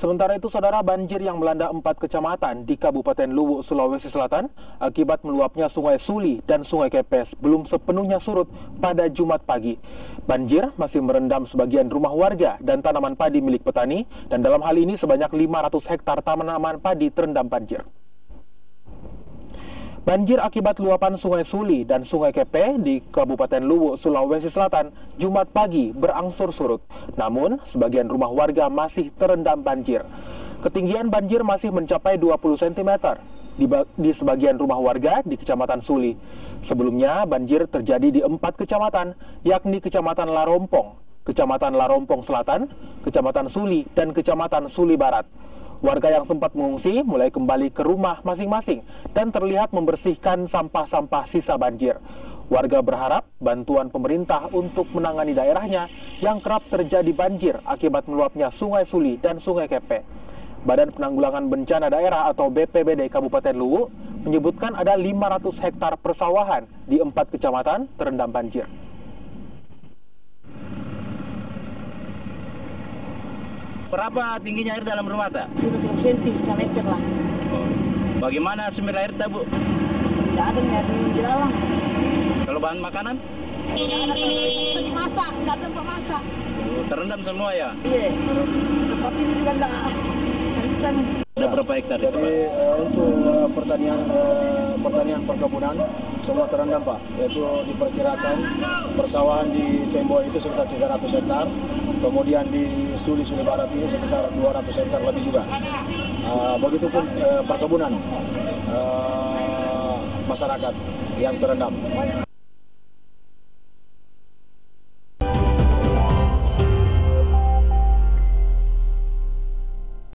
Sementara itu, saudara, banjir yang melanda 4 kecamatan di Kabupaten Luwu, Sulawesi Selatan akibat meluapnya Sungai Suli dan Sungai Kepes belum sepenuhnya surut pada Jumat pagi. Banjir masih merendam sebagian rumah warga dan tanaman padi milik petani, dan dalam hal ini sebanyak 500 hektar tanaman padi terendam banjir. Banjir akibat luapan Sungai Suli dan Sungai Kepe di Kabupaten Luwu, Sulawesi Selatan, Jumat pagi berangsur surut. Namun, sebagian rumah warga masih terendam banjir. Ketinggian banjir masih mencapai 20 cm di sebagian rumah warga di Kecamatan Suli. Sebelumnya, banjir terjadi di 4 kecamatan, yakni Kecamatan Larompong, Kecamatan Larompong Selatan, Kecamatan Suli, dan Kecamatan Suli Barat. Warga yang sempat mengungsi mulai kembali ke rumah masing-masing dan terlihat membersihkan sampah-sampah sisa banjir. Warga berharap bantuan pemerintah untuk menangani daerahnya yang kerap terjadi banjir akibat meluapnya Sungai Suli dan Sungai Kepe. Badan Penanggulangan Bencana Daerah atau BPBD Kabupaten Luwu menyebutkan ada 500 hektar persawahan di 4 kecamatan terendam banjir. Berapa tingginya air dalam rumah, tak? 20 cm, 1 meter lah. Bagaimana sumber air, tak, Bu? Tidak ada yang di dalam. Kalau bahan makanan? Masak, tidak ada pemasak. Terendam semua ya? Iya, tapi ini juga tidak. Ada berapa hektar? Jadi untuk pertanian perkebunan semua terendam, Pak. Yaitu diperkirakan persawahan di Tembok itu sekitar 300 hektar. Kemudian di Suli Barat ini sekitar 200 hektar lebih juga. Begitupun perkebunan masyarakat yang terendam.